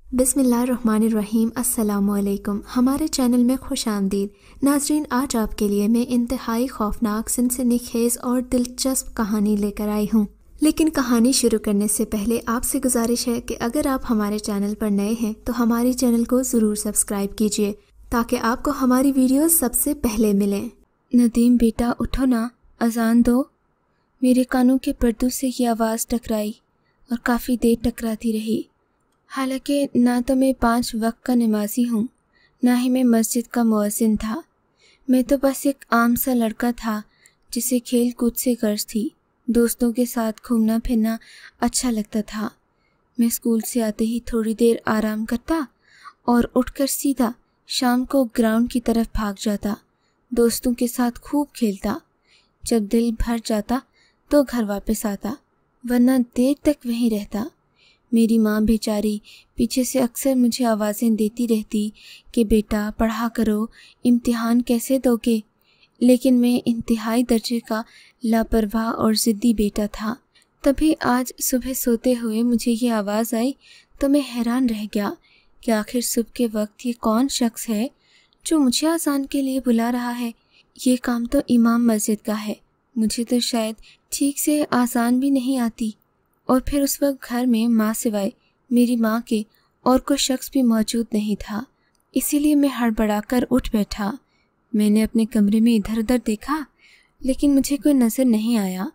बिस्मिल्लाहिर्रहमानिर्रहीम। अस्सलामुअलैकुम। हमारे चैनल में खुश आमदीद। नाजरीन, आज आपके लिए मैं इंतहाई खौफनाक, सनसनीखेज और दिलचस्प कहानी लेकर आई हूँ। लेकिन कहानी शुरू करने से पहले आपसे गुजारिश है कि अगर आप हमारे चैनल पर नए हैं तो हमारे चैनल को ज़रूर सब्सक्राइब कीजिए ताकि आपको हमारी वीडियोस सबसे पहले मिलें। नदीम बेटा उठो ना, अजान दो। मेरे कानों के पर्दों से ये आवाज़ टकराई और काफ़ी देर टकराती रही। हालांकि ना तो मैं 5 वक्त का नमाजी हूँ, ना ही मैं मस्जिद का मुअज्जिन था। मैं तो बस एक आम सा लड़का था जिसे खेल कूद से गर्ज थी। दोस्तों के साथ घूमना फिरना अच्छा लगता था। मैं स्कूल से आते ही थोड़ी देर आराम करता और उठकर सीधा शाम को ग्राउंड की तरफ भाग जाता। दोस्तों के साथ खूब खेलता। जब दिल भर जाता तो घर वापस आता, वरना देर तक वहीं रहता। मेरी माँ बेचारी पीछे से अक्सर मुझे आवाज़ें देती रहती कि बेटा पढ़ा करो, इम्तिहान कैसे दोगे। लेकिन मैं इंतहाई दर्जे का लापरवाह और ज़िद्दी बेटा था। तभी आज सुबह सोते हुए मुझे ये आवाज़ आई तो मैं हैरान रह गया कि आखिर सुबह के वक्त ये कौन शख्स है जो मुझे अज़ान के लिए बुला रहा है। ये काम तो इमाम मस्जिद का है। मुझे तो शायद ठीक से अज़ान भी नहीं आती। और फिर उस वक्त घर में माँ सिवाय मेरी माँ के और कोई शख्स भी मौजूद नहीं था। इसीलिए मैं हड़बड़ाकर उठ बैठा। मैंने अपने कमरे में इधर उधर देखा, लेकिन मुझे कोई नज़र नहीं आया।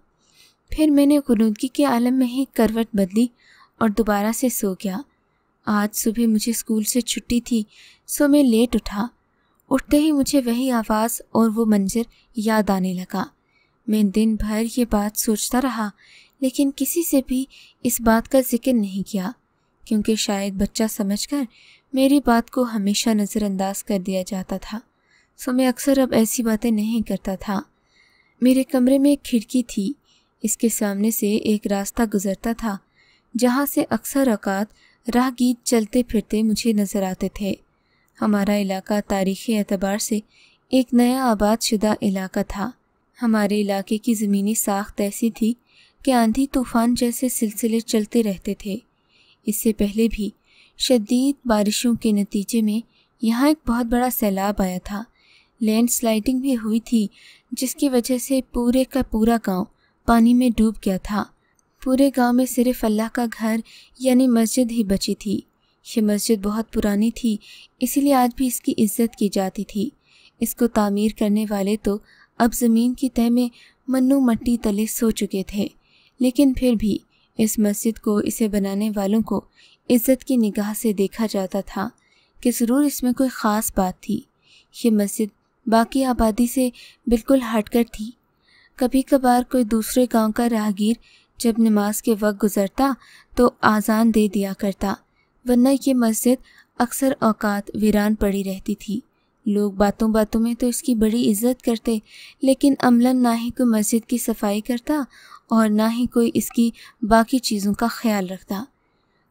फिर मैंने गुनूदगी के आलम में ही करवट बदली और दोबारा से सो गया। आज सुबह मुझे स्कूल से छुट्टी थी, सो मैं लेट उठा। उठते ही मुझे वही आवाज़ और वो मंजर याद आने लगा। मैं दिन भर ये बात सोचता रहा, लेकिन किसी से भी इस बात का जिक्र नहीं किया, क्योंकि शायद बच्चा समझकर मेरी बात को हमेशा नज़रअंदाज कर दिया जाता था। सो मैं अक्सर अब ऐसी बातें नहीं करता था। मेरे कमरे में एक खिड़की थी। इसके सामने से एक रास्ता गुजरता था, जहाँ से अक्सर औकात राहगीर चलते फिरते मुझे नज़र आते थे। हमारा इलाका तारीख़ी एतबार से एक नया आबाद शुदा इलाका था। हमारे इलाके की ज़मीनी साख्त ऐसी थी कि आंधी तूफ़ान जैसे सिलसिले चलते रहते थे। इससे पहले भी शदीद बारिशों के नतीजे में यहाँ एक बहुत बड़ा सैलाब आया था। लैंडस्लाइडिंग भी हुई थी, जिसकी वजह से पूरे का पूरा गांव पानी में डूब गया था। पूरे गांव में सिर्फ अल्लाह का घर यानी मस्जिद ही बची थी। ये मस्जिद बहुत पुरानी थी, इसीलिए आज भी इसकी इज्जत की जाती थी। इसको तामीर करने वाले तो अब ज़मीन की तह में मन्नू मट्टी तले सो चुके थे, लेकिन फिर भी इस मस्जिद को, इसे बनाने वालों को इज़्ज़त की निगाह से देखा जाता था कि ज़रूर इसमें कोई ख़ास बात थी। ये मस्जिद बाकी आबादी से बिल्कुल हटकर थी। कभी कभार कोई दूसरे गांव का राहगीर जब नमाज के वक्त गुज़रता तो आज़ान दे दिया करता, वरना ये मस्जिद अक्सर औकात वीरान पड़ी रहती थी। लोग बातों बातों में तो इसकी बड़ी इज़्ज़त करते, लेकिन अमलन ना ही कोई मस्जिद की सफाई करता और ना ही कोई इसकी बाकी चीज़ों का ख्याल रखता।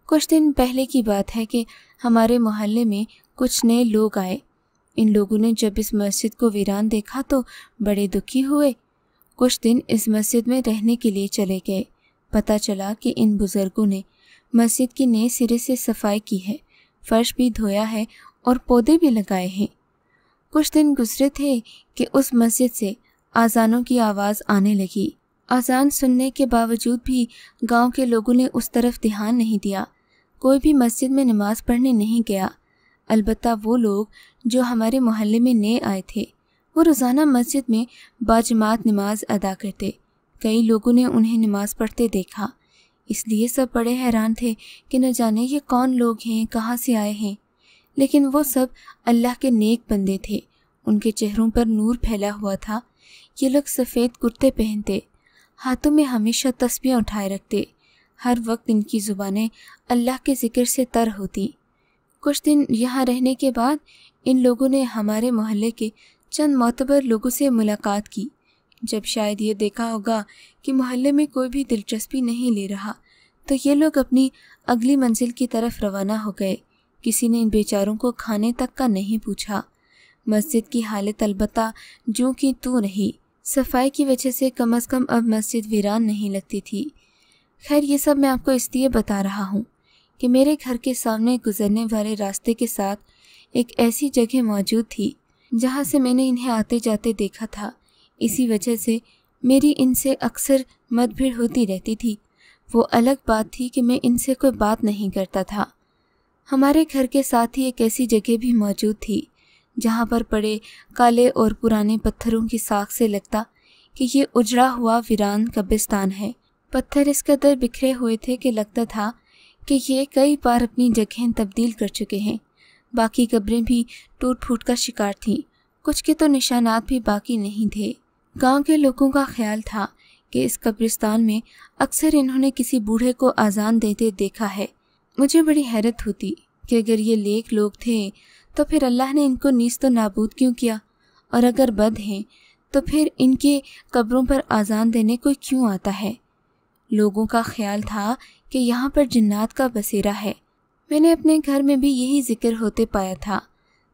कुछ दिन पहले की बात है कि हमारे मोहल्ले में कुछ नए लोग आए। इन लोगों ने जब इस मस्जिद को वीरान देखा तो बड़े दुखी हुए। कुछ दिन इस मस्जिद में रहने के लिए चले गए। पता चला कि इन बुज़ुर्गों ने मस्जिद की नए सिरे से सफाई की है, फ़र्श भी धोया है और पौधे भी लगाए हैं। कुछ दिन गुजरे थे कि उस मस्जिद से आज़ानों की आवाज़ आने लगी। आज़ान सुनने के बावजूद भी गांव के लोगों ने उस तरफ ध्यान नहीं दिया। कोई भी मस्जिद में नमाज़ पढ़ने नहीं गया। अलबत्ता वो लोग जो हमारे मोहल्ले में नए आए थे, वो रोज़ाना मस्जिद में बाजमात नमाज अदा करते। कई लोगों ने उन्हें नमाज़ पढ़ते देखा, इसलिए सब बड़े हैरान थे कि न जाने ये कौन लोग हैं, कहाँ से आए हैं। लेकिन वो सब अल्लाह के नेक बंदे थे। उनके चेहरों पर नूर फैला हुआ था। ये लोग सफ़ेद कुर्ते पहनते, हाथों में हमेशा तस्बीह उठाए रखते। हर वक्त इनकी ज़ुबानें अल्लाह के ज़िक्र से तर होती। कुछ दिन यहाँ रहने के बाद इन लोगों ने हमारे मोहल्ले के चंद मोतबर लोगों से मुलाकात की। जब शायद ये देखा होगा कि मोहल्ले में कोई भी दिलचस्पी नहीं ले रहा, तो ये लोग अपनी अगली मंजिल की तरफ रवाना हो गए। किसी ने इन बेचारों को खाने तक का नहीं पूछा। मस्जिद की हालत अलबत्ता जो कि तू रही। सफाई की वजह से कम से कम अब मस्जिद वीरान नहीं लगती थी। खैर, ये सब मैं आपको इसलिए बता रहा हूँ کہ میرے घर کے सामने गुजरने वाले रास्ते के साथ एक ऐसी जगह मौजूद थी जहाँ से मैंने इन्हें आते जाते देखा था। इसी वजह से मेरी इनसे अक्सर मतभेड़ होती रहती थी। वो अलग बात थी कि मैं इनसे कोई बात नहीं करता था। हमारे घर के साथ ही एक ऐसी जगह भी मौजूद थी जहाँ पर पड़े काले और पुराने पत्थरों की साख से लगता कि ये उजड़ा हुआ वीरान कब्रिस्तान है। पत्थर इस कदर बिखरे हुए थे कि लगता था कि ये कई बार अपनी जगहें तब्दील कर चुके हैं। बाकी कब्रें भी टूट फूट का शिकार थीं। कुछ के तो निशानात भी बाकी नहीं थे। गांव के लोगों का ख्याल था कि इस कब्रिस्तान में अक्सर इन्होंने किसी बूढ़े को आज़ान देते देखा है। मुझे बड़ी हैरत होती कि अगर ये नेक लोग थे तो फिर अल्लाह ने इनको नीस्त तो नाबूद क्यों किया, और अगर बद हैं तो फिर इनके कब्रों पर आज़ान देने कोई क्यों आता है। लोगों का ख्याल था कि यहाँ पर जिन्नात का बसेरा है। मैंने अपने घर में भी यही जिक्र होते पाया था।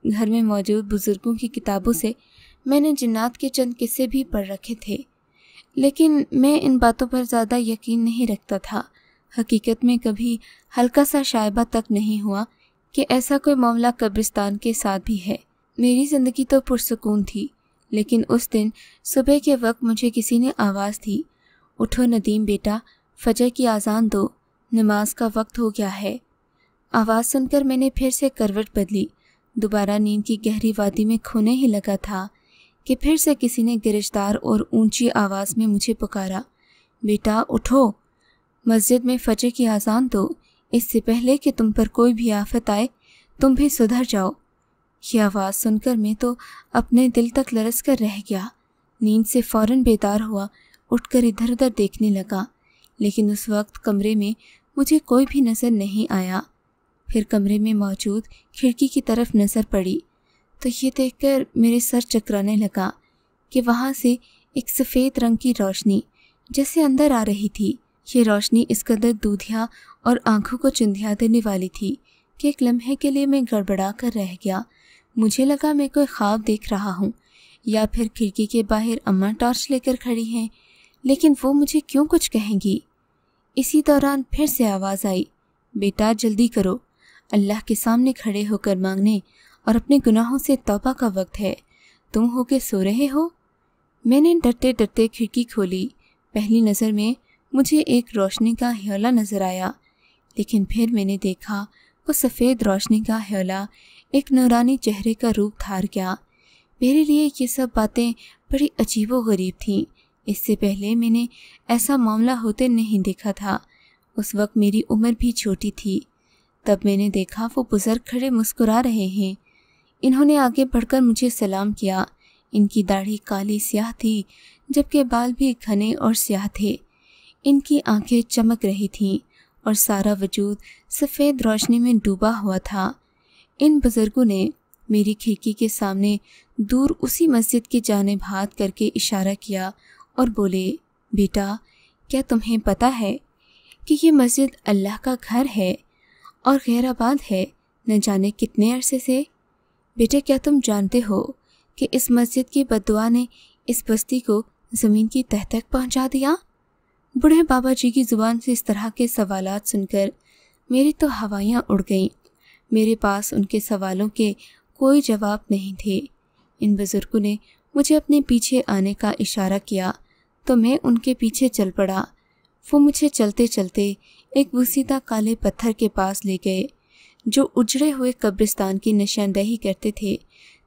घर में मौजूद बुज़ुर्गों की किताबों से मैंने जिन्नात के चंद किस्से भी पढ़ रखे थे, लेकिन मैं इन बातों पर ज़्यादा यकीन नहीं रखता था। हकीकत में कभी हल्का सा शायबा तक नहीं हुआ कि ऐसा कोई मामला कब्रिस्तान के साथ भी है। मेरी ज़िंदगी तो पुरसकून थी, लेकिन उस दिन सुबह के वक्त मुझे किसी ने आवाज़ दी, उठो नदीम बेटा, फजर की आज़ान दो, नमाज का वक्त हो गया है। आवाज़ सुनकर मैंने फिर से करवट बदली। दोबारा नींद की गहरी वादी में खोने ही लगा था कि फिर से किसी ने गिरफ्तार और ऊंची आवाज़ में मुझे पुकारा, बेटा उठो, मस्जिद में फजर की आज़ान दो, इससे पहले कि तुम पर कोई भी आफत आए, तुम भी सुधर जाओ। ये आवाज़ सुनकर मैं तो अपने दिल तक लरस कर रह गया। नींद से फ़ौरन बेदार हुआ, उठकर इधर उधर देखने लगा, लेकिन उस वक्त कमरे में मुझे कोई भी नज़र नहीं आया। फिर कमरे में मौजूद खिड़की की तरफ नज़र पड़ी तो ये देखकर मेरे सर चकराने लगा कि वहाँ से एक सफ़ेद रंग की रोशनी जैसे अंदर आ रही थी। ये रोशनी इस कदर दूधिया और आंखों को चुंधिया देने वाली थी कि एक लम्हे के लिए मैं गड़बड़ा कर रह गया। मुझे लगा मैं कोई ख्वाब देख रहा हूँ या फिर खिड़की के बाहर अम्मा टॉर्च लेकर खड़ी हैं, लेकिन वो मुझे क्यों कुछ कहेंगी। इसी दौरान फिर से आवाज़ आई, बेटा जल्दी करो, अल्लाह के सामने खड़े होकर मांगने और अपने गुनाहों से तौबा का वक्त है, तुम हो के सो रहे हो। मैंने डरते डरते खिड़की खोली। पहली नज़र में मुझे एक रोशनी का ह्योला नज़र आया, लेकिन फिर मैंने देखा वो सफ़ेद रोशनी का ह्योला एक नूरानी चेहरे का रूप धार गया। मेरे लिए ये सब बातें बड़ी अजीबो गरीब थीं। इससे पहले मैंने ऐसा मामला होते नहीं देखा था। उस वक्त मेरी उम्र भी छोटी थी। तब मैंने देखा वो बुज़ुर्ग खड़े मुस्कुरा रहे हैं। इन्होंने आगे बढ़कर मुझे सलाम किया। इनकी दाढ़ी काली स्याह थी, जबकि बाल भी घने और स्याह थे। इनकी आंखें चमक रही थीं और सारा वजूद सफ़ेद रोशनी में डूबा हुआ था। इन बुज़ुर्गों ने मेरी खिड़की के सामने दूर उसी मस्जिद की जानिब हाथ करके इशारा किया और बोले, बेटा क्या तुम्हें पता है कि ये मस्जिद अल्लाह का घर है और गैराबाद है, न जाने कितने अरसे से। बेटे क्या तुम जानते हो कि इस मस्जिद की बद्दुआ ने इस बस्ती को ज़मीन की तह तक पहुंचा दिया। बूढ़े बाबा जी की ज़ुबान से इस तरह के सवालात सुनकर मेरी तो हवाइयाँ उड़ गईं। मेरे पास उनके सवालों के कोई जवाब नहीं थे। इन बुज़ुर्गों ने मुझे अपने पीछे आने का इशारा किया तो मैं उनके पीछे चल पड़ा। वो मुझे चलते चलते एक बूसीदा काले पत्थर के पास ले गए जो उजड़े हुए कब्रिस्तान की निशानदेही करते थे,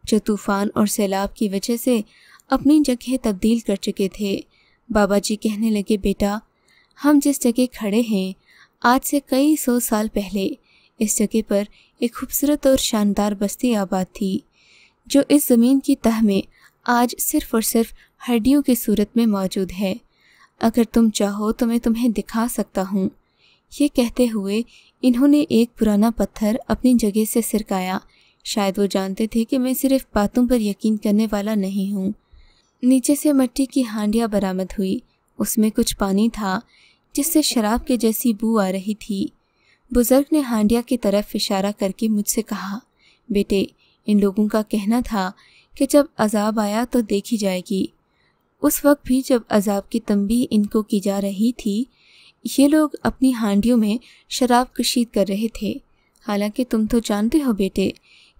जो तूफ़ान और सैलाब की वजह से अपनी जगह तब्दील कर चुके थे। बाबा जी कहने लगे, बेटा हम जिस जगह खड़े हैं आज से कई सौ साल पहले इस जगह पर एक खूबसूरत और शानदार बस्ती आबाद थी, जो इस ज़मीन की तह में आज सिर्फ़ और सिर्फ हड्डियों की सूरत में मौजूद है। अगर तुम चाहो तो मैं तुम्हें दिखा सकता हूँ। ये कहते हुए इन्होंने एक पुराना पत्थर अपनी जगह से सिरकाया। शायद वो जानते थे कि मैं सिर्फ बातों पर यकीन करने वाला नहीं हूँ। नीचे से मिट्टी की हांडियाँ बरामद हुई। उसमें कुछ पानी था जिससे शराब के जैसी बू आ रही थी। बुज़ुर्ग ने हांडिया की तरफ इशारा करके मुझसे कहा, बेटे इन लोगों का कहना था कि जब अजाब आया तो देखी जाएगी। उस वक्त भी जब अजाब की तंबीह इनको की जा रही थी, یہ لوگ اپنی ہانڈیوں میں شراب کشید کر رہے تھے، حالانکہ تم تو جانتے ہو بیٹے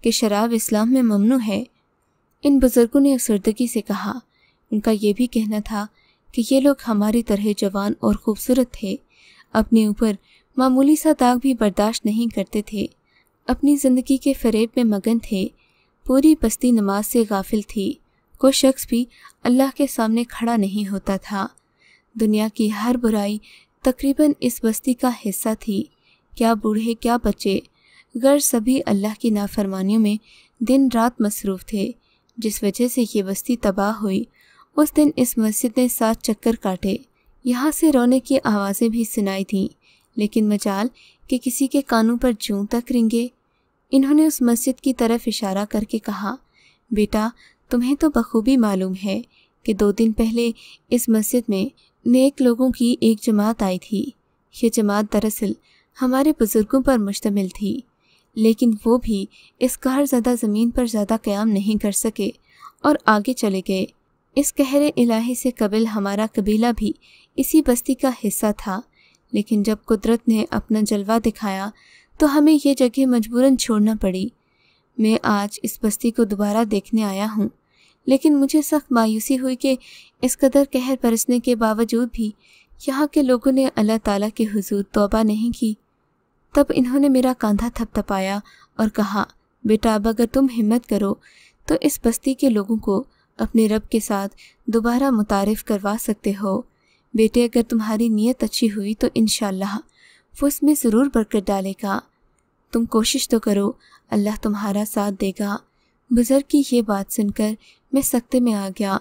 کہ شراب اسلام میں ممنوع ہے۔ ان بزرگوں نے افسردگی سے کہا۔ ان کا یہ بھی کہنا تھا کہ یہ لوگ ہماری طرح جوان اور خوبصورت تھے، اپنے اوپر معمولی سا داغ بھی برداشت نہیں کرتے تھے، اپنی زندگی کے فریب میں مگن تھے۔ پوری بستی نماز سے غافل تھی، کوئی شخص بھی اللہ کے سامنے کھڑا نہیں ہوتا تھا۔ دنیا کی ہر برائی تقریباً اس بستی کا حصہ تھی، کیا بوڑھے کیا بچے، غیر سبھی اللہ کی نافرمانیوں میں دن رات مصروف تھے، جس وجہ سے یہ بستی تباہ ہوئی۔ اس دن اس مسجد نے 7 چکر کاٹے، یہاں سے رونے کی آوازیں بھی سنائی تھیں، لیکن مجال کہ کسی کے کانوں پر جوں تک رنگے۔ انہوں نے اس مسجد کی طرف اشارہ کر کے کہا، بیٹا تمہیں تو بخوبی معلوم ہے کہ 2 دن پہلے اس مسجد میں نیک لوگوں کی ایک جماعت آئی تھی۔ یہ جماعت دراصل ہمارے بزرگوں پر مشتمل تھی، لیکن وہ بھی اس قہر زدہ زمین پر زیادہ قیام نہیں کر سکے اور آگے چلے گئے۔ اس قہر الہی سے قبل ہمارا قبیلہ بھی اسی بستی کا حصہ تھا، لیکن جب قدرت نے اپنا جلوہ دکھایا تو ہمیں یہ جگہ مجبوراً چھوڑنا پڑی۔ میں آج اس بستی کو دوبارہ دیکھنے آیا ہوں، لیکن مجھے سخت مایوسی ہوئی کہ اس قدر قہر برسنے کے باوجود بھی یہاں کے لوگوں نے اللہ تعالیٰ کے حضور توبہ نہیں کی۔ تب انہوں نے میرا کاندھا تھپ تھپایا اور کہا، بیٹا اب اگر تم ہمت کرو تو اس بستی کے لوگوں کو اپنے رب کے ساتھ دوبارہ متعارف کروا سکتے ہو۔ بیٹے اگر تمہاری نیت اچھی ہوئی تو انشاءاللہ وہ اس میں ضرور برکت ڈالے گا۔ تم کوشش تو کرو، اللہ تمہارا ساتھ دے گا۔ بزرگ کی یہ بات سن کر میں سکتے میں آ گیا۔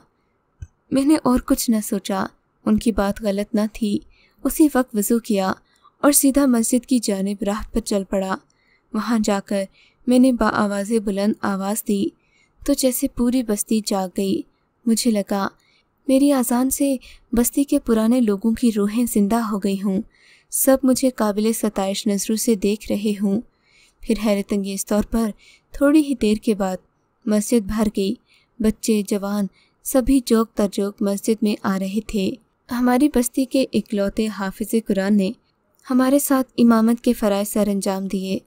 میں نے اور کچھ نہ سوچا، ان کی بات غلط نہ تھی۔ اسی وقت وضو کیا اور سیدھا مسجد کی جانب راہ پر چل پڑا۔ وہاں جا کر میں نے بآواز بلند آواز دی تو جیسے پوری بستی جاگ گئی۔ مجھے لگا میری اذان سے بستی کے پرانے لوگوں کی روحیں زندہ ہو گئی ہوں، سب مجھے قابل ستائش نظروں سے دیکھ رہے ہوں۔ پھر حیرت انگیز طور پر تھوڑی ہی دیر کے بعد مسجد بھر گئی، بچے جوان سبھی جوک تر جوک مسجد میں آ رہے تھے۔ ہماری بستی کے اکلوتے حافظ قرآن نے ہمارے ساتھ امامت کے فرائض سر انجام دیے۔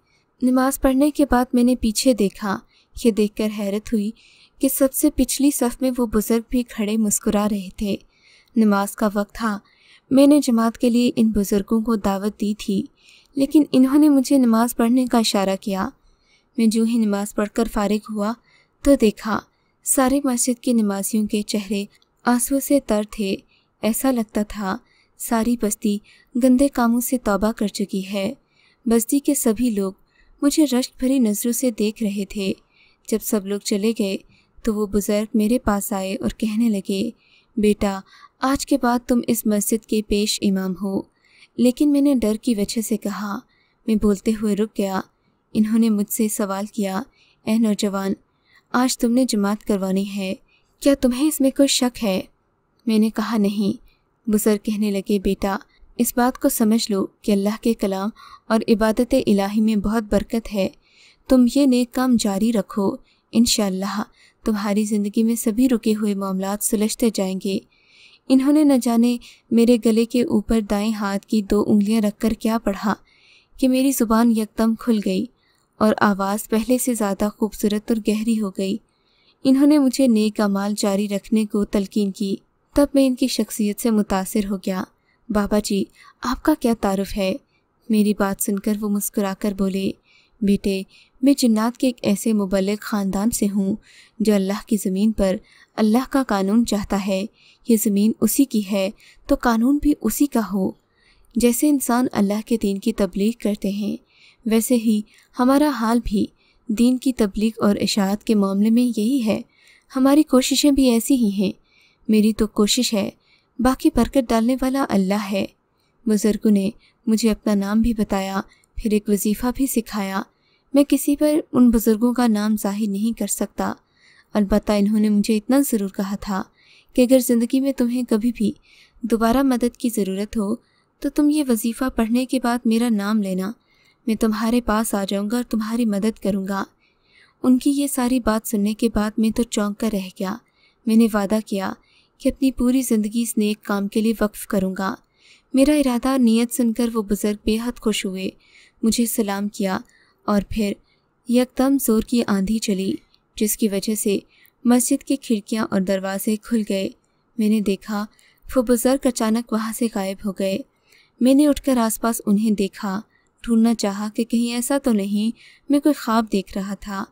نماز پڑھنے کے بعد میں نے پیچھے دیکھا، یہ دیکھ کر حیرت ہوئی کہ سب سے پچھلی صف میں وہ بزرگ بھی کھڑے مسکرا رہے تھے۔ نماز کا وقت تھا، میں نے جماعت کے لیے ان بزرگوں کو دعوت دی تھی، لیکن انہوں نے مجھے نماز پڑھنے کا اشارہ کیا۔ میں جو ہی نماز پڑھ کر فارغ ہوا تو دیکھا سارے مسجد کے نمازیوں کے چہرے آنسو سے تر تھے۔ ایسا لگتا تھا ساری بستی گندے کاموں سے توبہ کر چکی ہے۔ بستی کے سبھی لوگ مجھے رشک بھری نظروں سے دیکھ رہے تھے۔ جب سب لوگ چلے گئے تو وہ بزرگ میرے پاس آئے اور کہنے لگے، بیٹا آج کے بعد تم اس مسجد کے پیش امام ہو۔ لیکن میں نے ڈر کی وجہ سے کہا، میں بولتے ہوئے رک گیا۔ انہوں نے مجھ سے سوال کیا، اے نوجوان، آج تم نے جماعت کروانی ہے، کیا تمہیں اس میں کوئی شک ہے؟ میں نے کہا نہیں۔ بزرگ کہنے لگے، بیٹا اس بات کو سمجھ لو کہ اللہ کے کلام اور عبادت الہی میں بہت برکت ہے، تم یہ نیک کام جاری رکھو، انشاءاللہ تمہاری زندگی میں سبھی رکے ہوئے معاملات سلجھتے جائیں گے۔ انہوں نے نہ جانے میرے گلے کے اوپر دائیں ہاتھ کی 2 انگلیاں رکھ کر کیا پڑھا کہ میری زبان یکدم کھل گئی اور آواز پہلے سے زیادہ خوبصورت اور گہری ہو گئی۔ انہوں نے مجھے نیک اعمال جاری رکھنے کو تلقین کی۔ تب میں ان کی شخصیت سے متاثر ہو گیا۔ بابا جی آپ کا کیا تعارف ہے؟ میری بات سن کر وہ مسکرا کر بولے، بیٹے میں جنات کے ایک ایسے مبلغ خاندان سے ہوں جو اللہ کی زمین پر اللہ کا قانون چاہتا ہے۔ یہ زمین اسی کی ہے تو قانون بھی اسی کا ہو۔ جیسے انسان اللہ کے دین کی تبلیغ کرتے ہیں، ویسے ہی ہمارا حال بھی دین کی تبلیغ اور اشاعت کے معاملے میں یہی ہے۔ ہماری کوششیں بھی ایسی ہی ہیں۔ میری تو کوشش ہے، باقی برکت ڈالنے والا اللہ ہے۔ بزرگوں نے مجھے اپنا نام بھی بتایا، پھر ایک وظیفہ بھی سکھایا۔ میں کسی پر ان بزرگوں کا نام ظاہر نہیں کر سکتا، البتہ انہوں نے مجھے اتنا ضرور کہا تھا کہ اگر زندگی میں تمہیں کبھی بھی دوبارہ مدد کی ضرورت ہو تو تم یہ وظیفہ پڑھنے کے بعد میرا نام لینا، میں تمہارے پاس آ جاؤں گا اور تمہاری مدد کروں گا۔ ان کی یہ ساری بات سننے کے بعد میں تو چونک کر رہ گیا۔ میں نے وعدہ کیا کہ اپنی پوری زندگی اس نیک کام کے لیے وقف کروں گا۔ میرا ارادہ اور نیت سن کر وہ بزرگ بے حد خوش ہوئے، مجھے سلام کیا اور پھر یکدم زور کی آندھی چلی جس کی وجہ سے مسجد کی کھڑکیاں اور دروازے کھل گئے۔ میں نے دیکھا وہ بزرگ اچانک وہاں سے غائب ہو گئے۔ میں نے اٹھ کر آس پاس انہیں دیکھا، ڈھونڈنا چاہا کہ کہیں ایسا تو نہیں میں کوئی خواب دیکھ رہا تھا،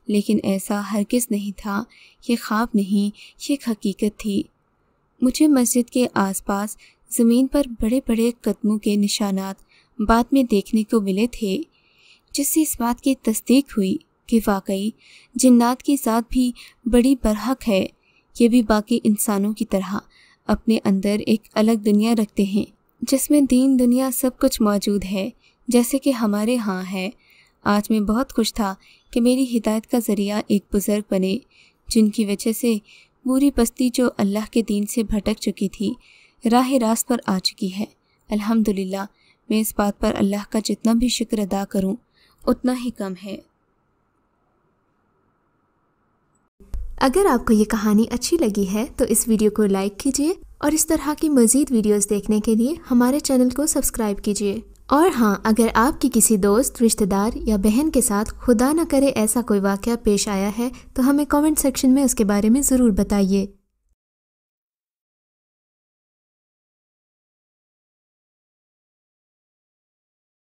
لیکن ایسا ہرگز نہیں تھا۔ یہ خواب نہیں، یہ ایک حقیقت تھی۔ مجھے مسجد کے آس پاس زمین پر بڑے بڑے قدموں کے نشانات بعد میں دیکھنے کو ملے تھے، جس سے اس بات کی تصدیق ہوئی کہ واقعی جنات کی ذات بھی بڑی برحق ہے۔ یہ بھی باقی انسانوں کی طرح اپنے اندر ایک الگ دنیا رکھتے ہیں جس میں دین دنیا سب کچھ موجود ہے، جیسے کہ ہمارے ہاں ہے۔ آج میں بہت خوش تھا کہ میری ہدایت کا ذریعہ ایک بزرگ بنے، جن کی وجہ سے پوری بستی جو اللہ کے دین سے بھٹک چکی تھی راہ راست پر آ چکی ہے۔ الحمدللہ، میں اس بات پر اللہ کا جتنا بھی شکر ادا کروں اتنا ہی کم ہے۔ اگر آپ کو یہ کہانی اچھی لگی ہے تو اس ویڈیو کو لائک کیجیے اور اس طرح کی مزید ویڈیوز دیکھنے کے لیے ہمارے چینل کو سبسکرائب کیجیے۔ اور ہاں، اگر آپ کی کسی دوست، رشتہ دار یا بہن کے ساتھ خدا نہ کرے ایسا کوئی واقعہ پیش آیا ہے تو ہمیں کامنٹ سیکشن میں اس کے بارے میں ضرور بتائیے۔